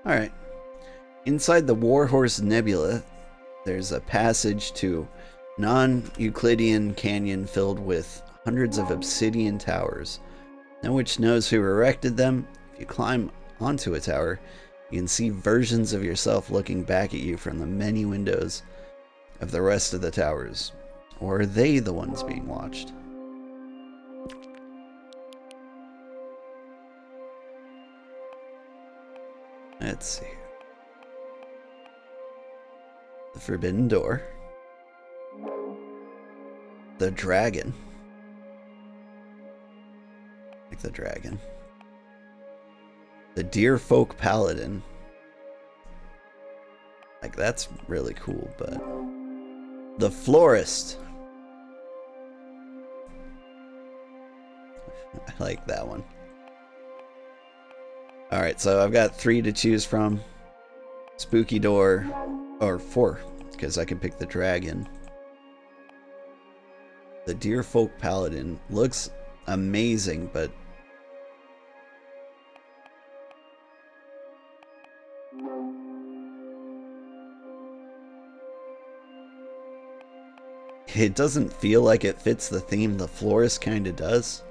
Alright. Inside the Warhorse Nebula, there's a passage to non-Euclidean canyon filled with hundreds of obsidian towers. No which knows who erected them. If you climb onto a tower, you can see versions of yourself looking back at you from the many windows of the rest of the towers. Or are they the ones being watched? Let's see. The Forbidden Door. The Dragon. Like the dragon. The Deer Folk Paladin. Like, that's really cool, but... The Florist. I like that one. Alright, so I've got 3 to choose from. Spooky Door, or 4, because I can pick the Dragon. The Deer Folk Paladin looks amazing, but it doesn't feel like it fits the theme. The Florist kind of does.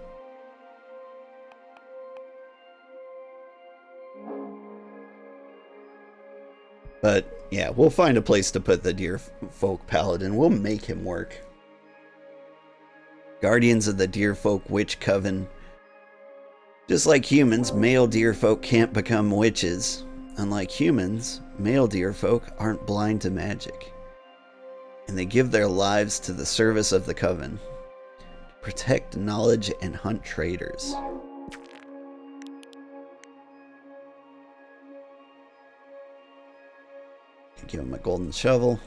But yeah, we'll find a place to put the Deer Folk Paladin. We'll make him work. Guardians of the Deerfolk Witch Coven. Just like humans, male deerfolk can't become witches. Unlike humans, male deerfolk aren't blind to magic. And they give their lives to the service of the coven. To protect knowledge and hunt traitors. Give him a golden shovel.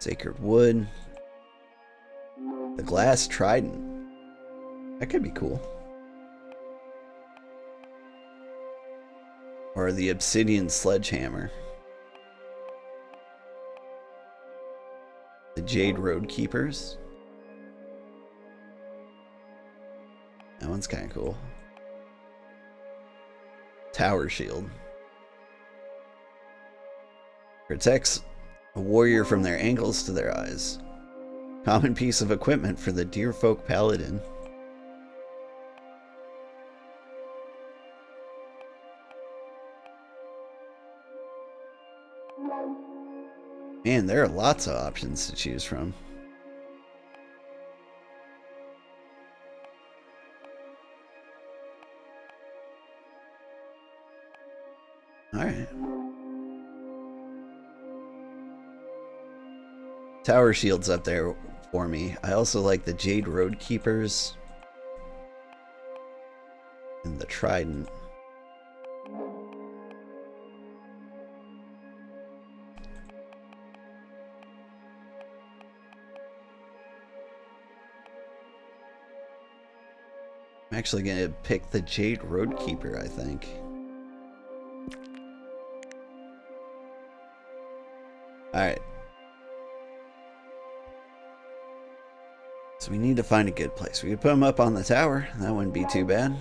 Sacred wood. The glass trident. That could be cool. Or the obsidian sledgehammer. The jade road keepers. That one's kind of cool. Tower shield. Protects a warrior from their ankles to their eyes. Common piece of equipment for the Deerfolk Paladin. Man, there are lots of options to choose from. Alright. Tower shield's up there for me. I also like the Jade Road Keepers. And the Trident. I'm actually going to pick the Jade Road Keeper, I think. Alright. So we need to find a good place. We could put him up on the tower. That wouldn't be too bad.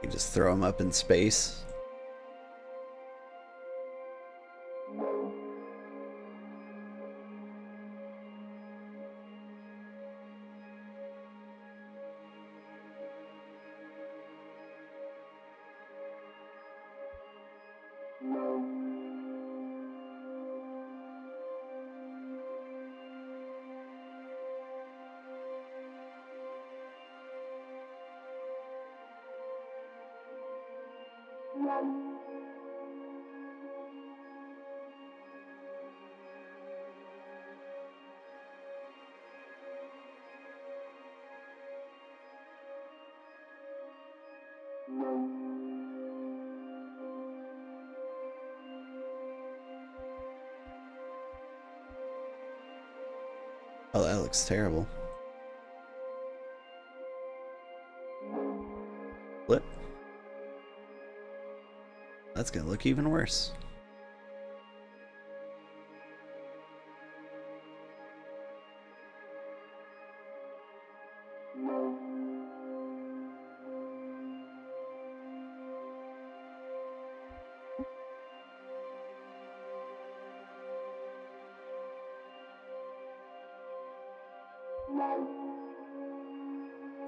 You just throw him up in space. Oh, that looks terrible. Flip. That's gonna look even worse.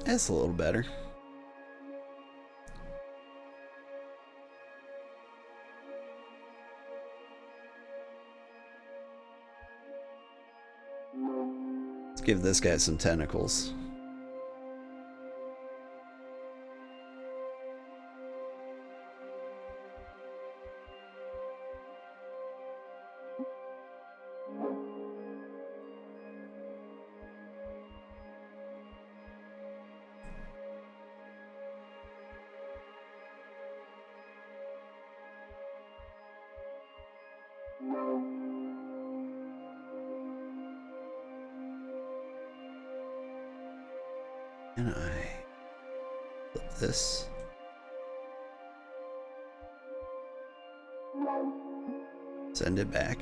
That's a little better. Let's give this guy some tentacles. And I flip this. Send it back.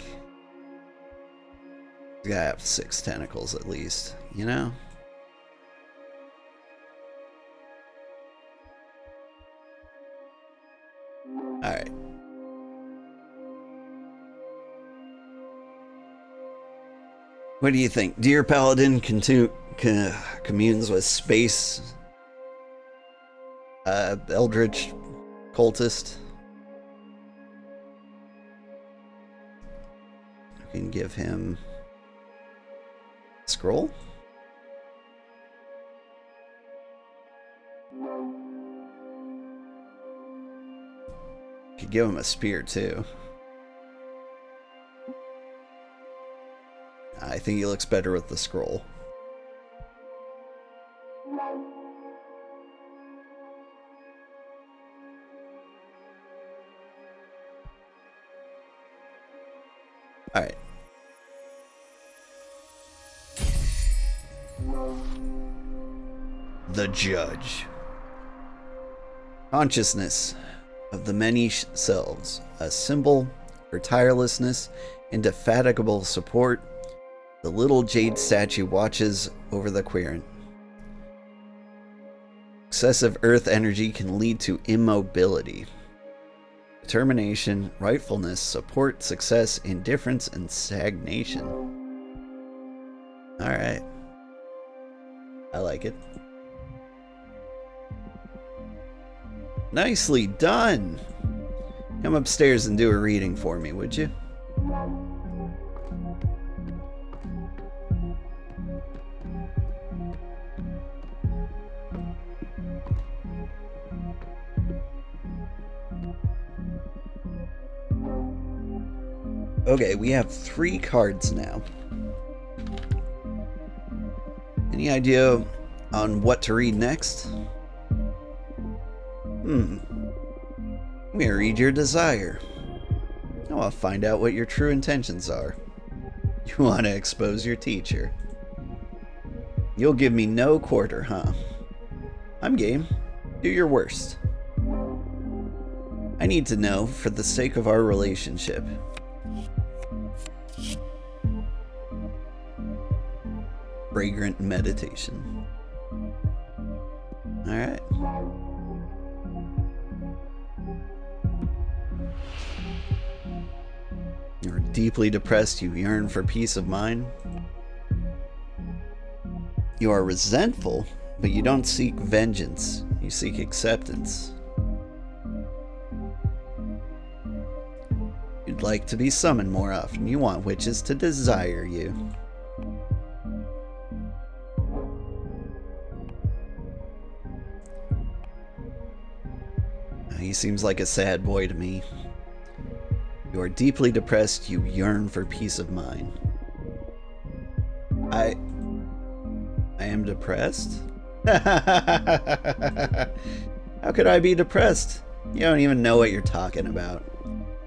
You gotta have 6 tentacles at least, you know? Alright. What do you think? Dear Paladin communes with space eldritch cultist. We can give him a scroll. Could give him a spear too. I think he looks better with the scroll. All right. The Judge. Consciousness of the many selves, a symbol for tirelessness, indefatigable support. The little jade statue watches over the querent. Excessive earth energy can lead to immobility. Determination, rightfulness, support, success, indifference, and stagnation. Alright. I like it. Nicely done! Come upstairs and do a reading for me, would you? Okay, we have 3 cards now. Any idea on what to read next? I'm gonna read your desire. I want to find out what your true intentions are. You want to expose your teacher. You'll give me no quarter, huh? I'm game. Do your worst. I need to know for the sake of our relationship. Fragrant meditation. Alright. You're deeply depressed, you yearn for peace of mind. You are resentful, but you don't seek vengeance, you seek acceptance. You'd like to be summoned more often, you want witches to desire you. He seems like a sad boy to me. You are deeply depressed, you yearn for peace of mind. I am depressed? How could I be depressed? You don't even know what you're talking about.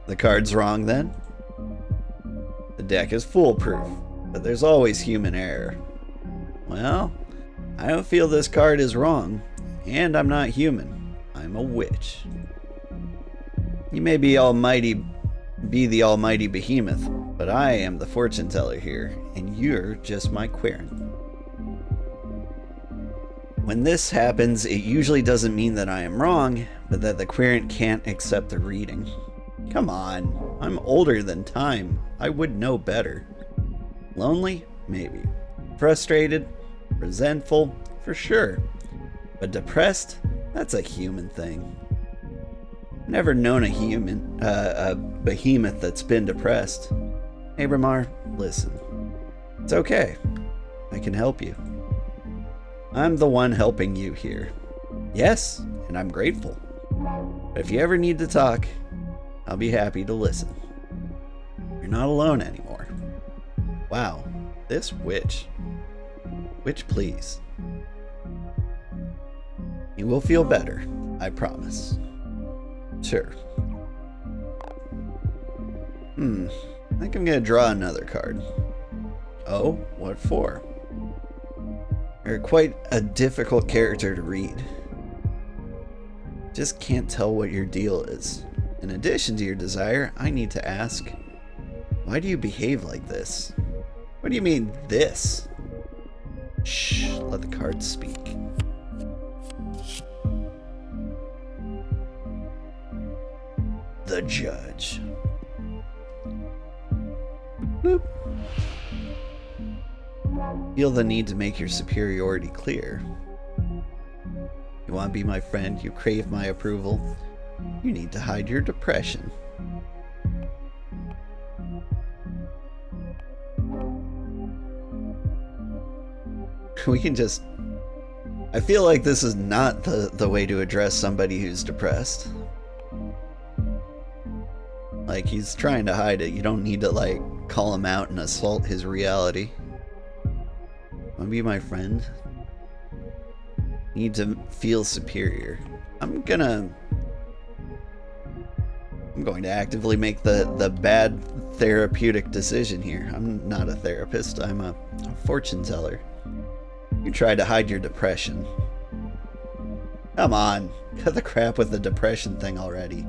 The card's wrong then? The deck is foolproof, but there's always human error. Well, I don't feel this card is wrong, and I'm not human. I'm a witch. You may be the almighty behemoth, but I am the fortune teller here, and you're just my querent. When this happens, it usually doesn't mean that I am wrong, but that the querent can't accept the reading. Come on, I'm older than time. I would know better. Lonely? Maybe. Frustrated? Resentful? For sure. But depressed? That's a human thing. Never known a behemoth that's been depressed. Abramar, listen. It's okay. I can help you. I'm the one helping you here. Yes, and I'm grateful. But if you ever need to talk, I'll be happy to listen. You're not alone anymore. Wow, this witch. Witch, please. You will feel better, I promise. Sure. I think I'm gonna draw another card. Oh, what for? You're quite a difficult character to read. Just can't tell what your deal is. In addition to your desire, I need to ask, why do you behave like this? What do you mean, this? Shh, let the cards speak. The Judge. Bloop. Feel the need to make your superiority clear. You want to be my friend, you crave my approval. You need to hide your depression. We can just... I feel like this is not the way to address somebody who's depressed. Like, he's trying to hide it. You don't need to, like, call him out and assault his reality. Want to be my friend? Need to feel superior. I'm going to actively make the bad therapeutic decision here. I'm not a therapist. I'm a fortune teller. You tried to hide your depression. Come on, cut the crap with the depression thing already.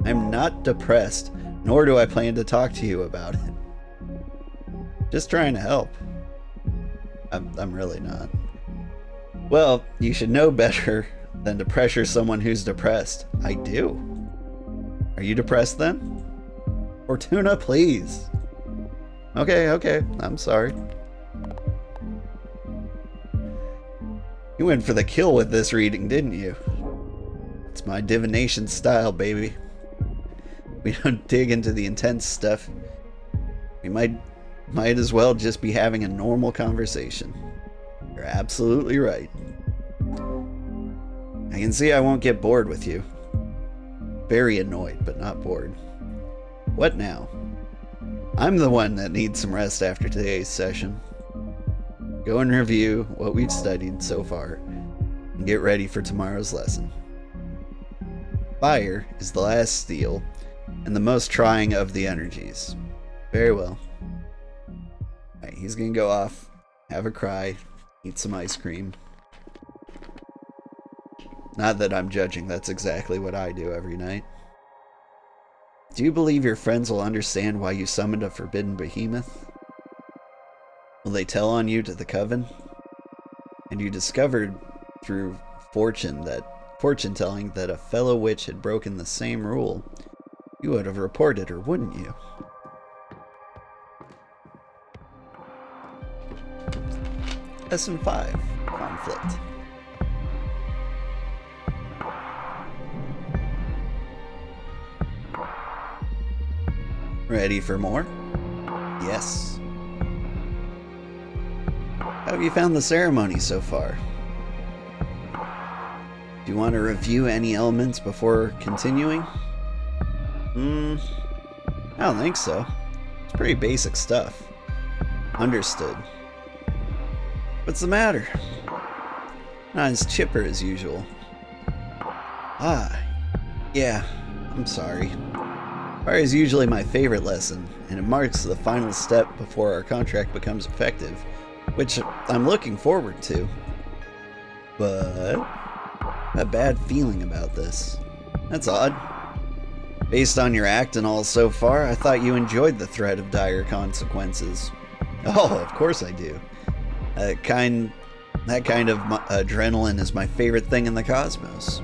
I'm not depressed, nor do I plan to talk to you about it. Just trying to help. I'm really not. Well, you should know better than to pressure someone who's depressed. I do. Are you depressed then? Fortuna, please. Okay, I'm sorry. You went for the kill with this reading, didn't you? It's my divination style, baby. We don't dig into the intense stuff. We might as well just be having a normal conversation. You're absolutely right. I can see I won't get bored with you. Very annoyed, but not bored. What now? I'm the one that needs some rest after today's session. Go and review what we've studied so far, and get ready for tomorrow's lesson. Fire is the last steel, and the most trying of the energies. Very well. Alright, he's gonna go off, have a cry, eat some ice cream. Not that I'm judging, that's exactly what I do every night. Do you believe your friends will understand why you summoned a forbidden behemoth? Will they tell on you to the coven? And you discovered through fortune telling that a fellow witch had broken the same rule. You would have reported her, wouldn't you? Lesson 5. Conflict. Ready for more? Yes. How have you found the ceremony so far? Do you want to review any elements before continuing? I don't think so. It's pretty basic stuff. Understood. What's the matter? Not as chipper as usual. Yeah, I'm sorry. Fire is usually my favorite lesson, and it marks the final step before our contract becomes effective, which I'm looking forward to. But a bad feeling about this. That's odd. Based on your act and all so far, I thought you enjoyed the threat of dire consequences. Oh, of course I do. That kind of adrenaline is my favorite thing in the cosmos.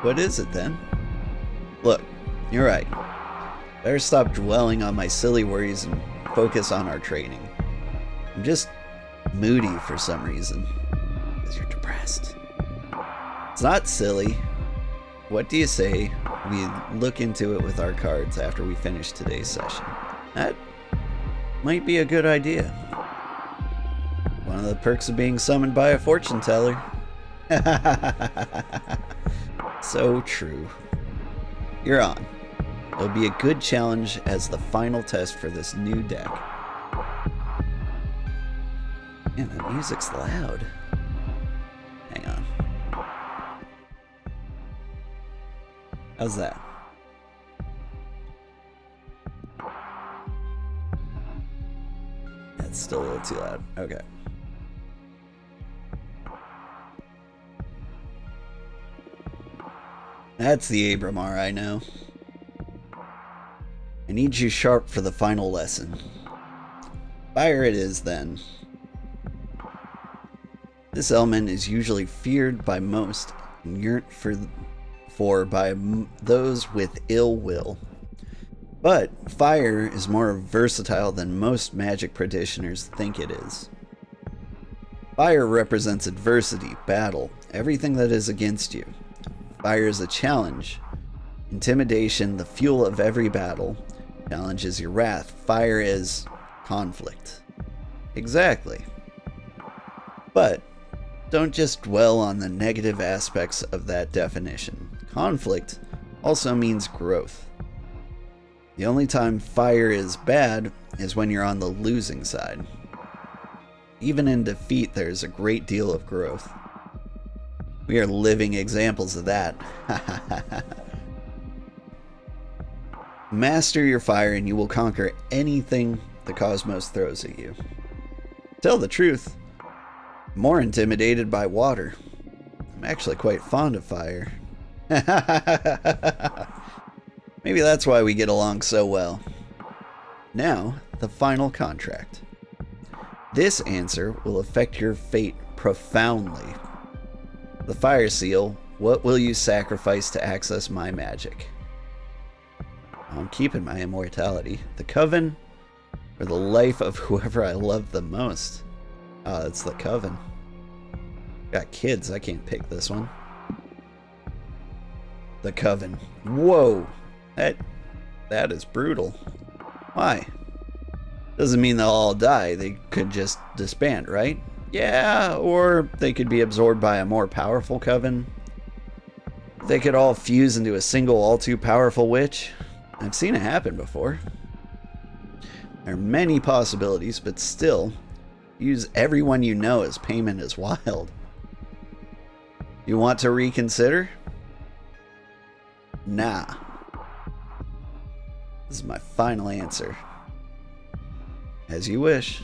What is it then? Look, you're right. Better stop dwelling on my silly worries and focus on our training. I'm just moody for some reason. Because you're depressed. It's not silly. What do you say we look into it with our cards after we finish today's session? That might be a good idea. One of the perks of being summoned by a fortune teller. So true. You're on. It'll be a good challenge as the final test for this new deck. Man, the music's loud. Hang on. How's that? That's still a little too loud. Okay. That's the Abramar I know. I need you sharp for the final lesson. Fire it is then. This element is usually feared by most and yearned for by those with ill will. But fire is more versatile than most magic practitioners think it is. Fire represents adversity, battle, everything that is against you. Fire is a challenge. Intimidation, the fuel of every battle. Challenge is your wrath. Fire is conflict. Exactly. But don't just dwell on the negative aspects of that definition. Conflict also means growth. The only time fire is bad is when you're on the losing side. Even in defeat, there's a great deal of growth. We are living examples of that. Master your fire and you will conquer anything the cosmos throws at you. Tell the truth, I'm more intimidated by water. I'm actually quite fond of fire. Maybe that's why we get along so well. Now, the final contract. This answer will affect your fate profoundly. The fire seal, what will you sacrifice to access my magic? I'm keeping my immortality. The coven, or the life of whoever I love the most? Oh, it's the coven. Got kids, I can't pick this one. The coven. Whoa! That is brutal. Why? Doesn't mean they'll all die. They could just disband, right? Yeah, or they could be absorbed by a more powerful coven. They could all fuse into a single all too powerful witch. I've seen it happen before. There are many possibilities, but still, use everyone you know as payment is wild. You want to reconsider? Nah. This is my final answer. As you wish.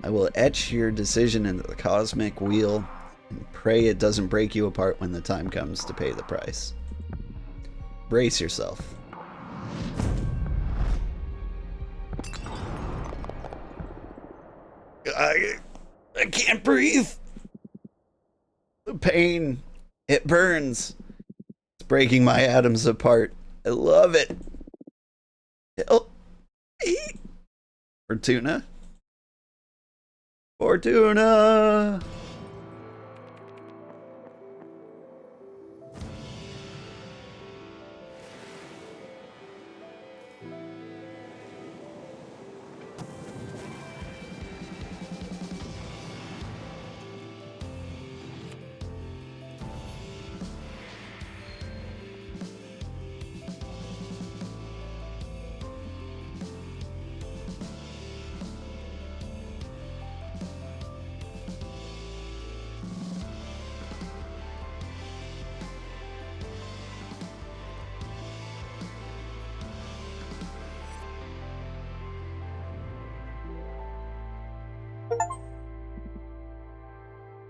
I will etch your decision into the Cosmic Wheel and pray it doesn't break you apart when the time comes to pay the price. Brace yourself. I can't breathe. The pain. It burns. It's breaking my atoms apart. I love it. Help me. Fortuna. Fortuna.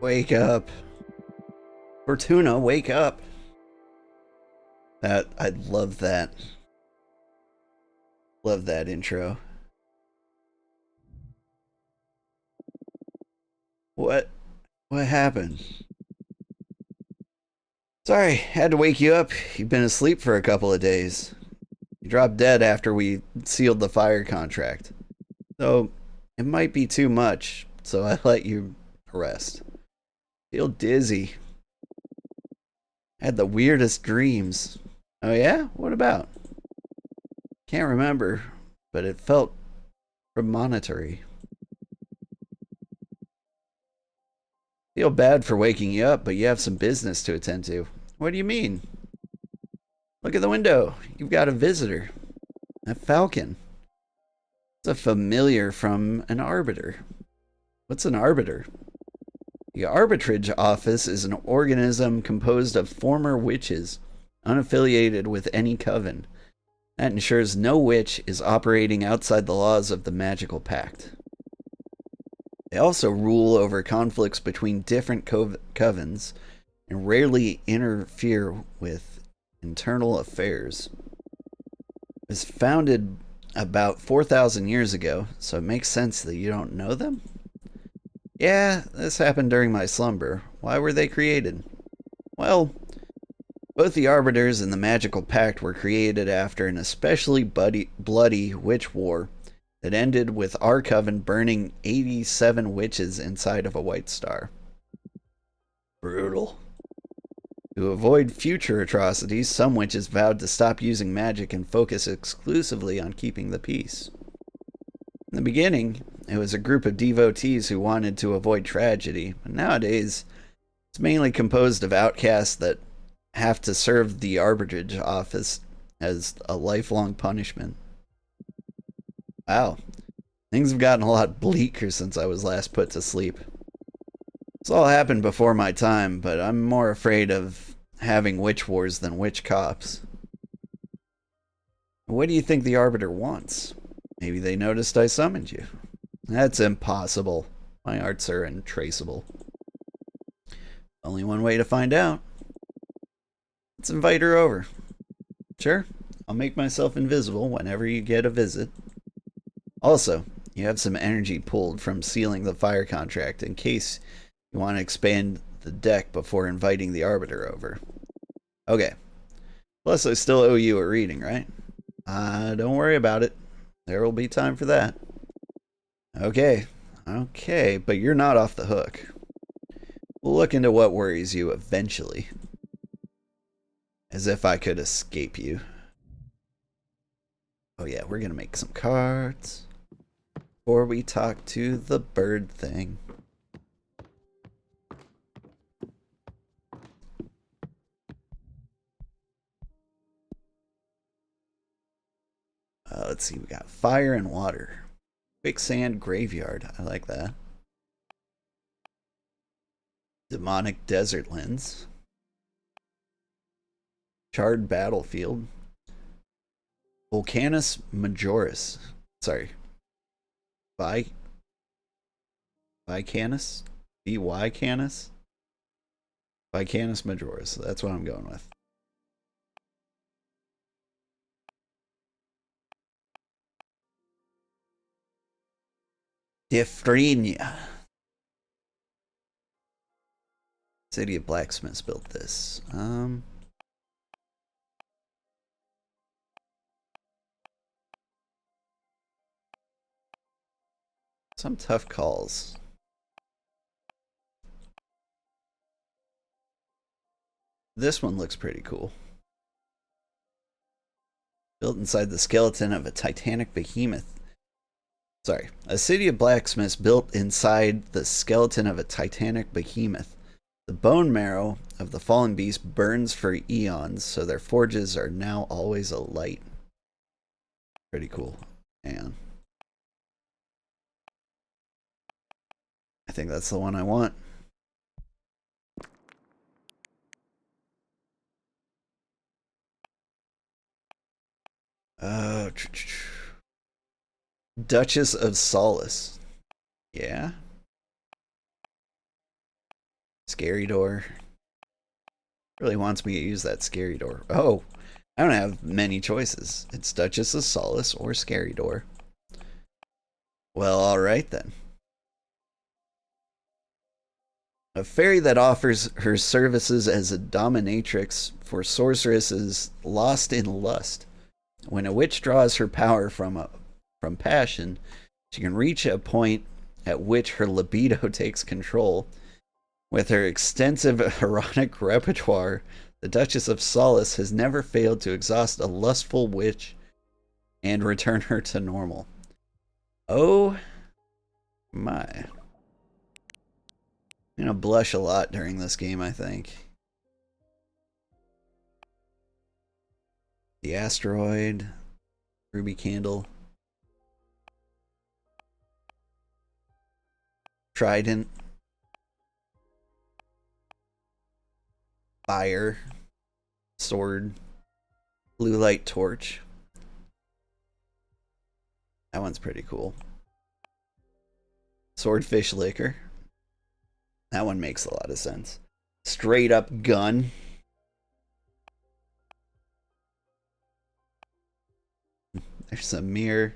Wake up. Fortuna, wake up. I love that. Love that intro. What happened? Sorry, had to wake you up. You've been asleep for a couple of days. You dropped dead after we sealed the fire contract. So it might be too much, so I let you rest. Feel dizzy. Had the weirdest dreams. Oh yeah? What about? Can't remember, but it felt premonitory. Feel bad for waking you up, but you have some business to attend to. What do you mean? Look at the window. You've got a visitor. A falcon. It's a familiar from an arbiter. What's an arbiter? The arbitrage office is an organism composed of former witches, unaffiliated with any coven. That ensures no witch is operating outside the laws of the magical pact. They also rule over conflicts between different covens and rarely interfere with internal affairs. It was founded about 4,000 years ago, so it makes sense that you don't know them? Yeah, this happened during my slumber. Why were they created? Well, both the Arbiters and the Magical Pact were created after an especially bloody witch war that ended with our coven burning 87 witches inside of a white star. Brutal. To avoid future atrocities, some witches vowed to stop using magic and focus exclusively on keeping the peace. In the beginning, it was a group of devotees who wanted to avoid tragedy, but nowadays, it's mainly composed of outcasts that have to serve the arbitrage office as a lifelong punishment. Wow, things have gotten a lot bleaker since I was last put to sleep. This all happened before my time, but I'm more afraid of having witch wars than witch cops. What do you think the Arbiter wants? Maybe they noticed I summoned you. That's impossible. My arts are untraceable. Only one way to find out. Let's invite her over. Sure, I'll make myself invisible whenever you get a visit. Also, you have some energy pulled from sealing the fire contract in case you want to expand the deck before inviting the Arbiter over. Okay. Plus, I still owe you a reading, right? Don't worry about it. There will be time for that. Okay, but you're not off the hook. We'll look into what worries you eventually. As if I could escape you. Oh yeah, we're gonna make some cards before we talk to the bird thing. Let's see, we got fire and water. Quicksand graveyard, I like that. Demonic desert lens. Charred battlefield. Volcanus majoris. Sorry. Vicanus? Vicanus? Vicanus majoris. That's what I'm going with. Diphrenia. City of Blacksmiths built this. Some tough calls. This one looks pretty cool. Built inside the skeleton of a titanic behemoth. Sorry, a city of blacksmiths built inside the skeleton of a titanic behemoth. The bone marrow of the fallen beast burns for eons, so their forges are now always alight. Pretty cool. And I think that's the one I want. Duchess of Solace. Yeah. Scary door. Really wants me to use that scary door. Oh, I don't have many choices. It's Duchess of Solace or Scary Door. Well, alright then. A fairy that offers her services as a dominatrix for sorceresses lost in lust. When a witch draws her power from passion, she can reach a point at which her libido takes control. With her extensive erotic repertoire, the Duchess of Solace has never failed to exhaust a lustful witch and return her to normal. Oh my. I'm gonna blush a lot during this game, I think. The asteroid, ruby candle, trident, fire, sword, blue light torch. That one's pretty cool. Swordfish liquor. That one makes a lot of sense. Straight up gun. There's a mirror.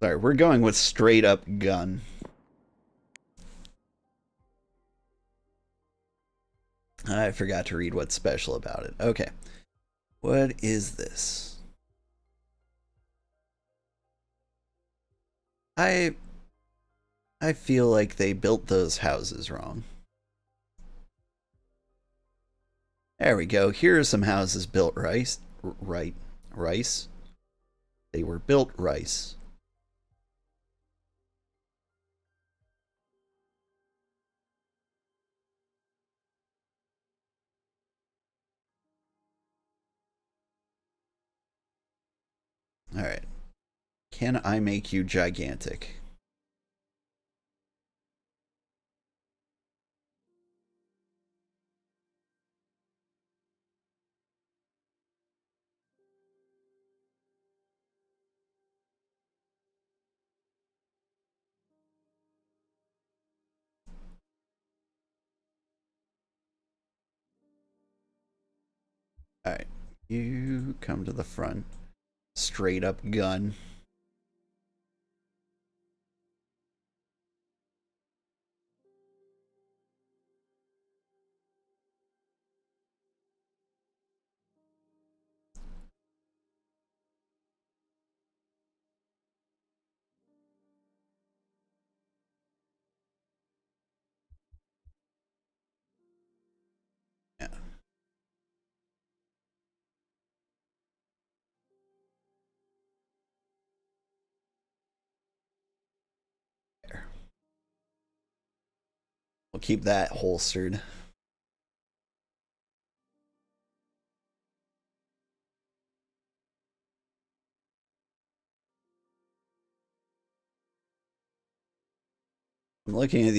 Sorry, we're going with straight up gun. I forgot to read what's special about it. Okay. What is this? I feel like they built those houses wrong. There we go. Here are some houses built rice. Rice. They were built rice. All right. Can I make you gigantic? All right. You come to the front. Straight up gun. Yeah. There. We'll keep that holstered. I'm looking at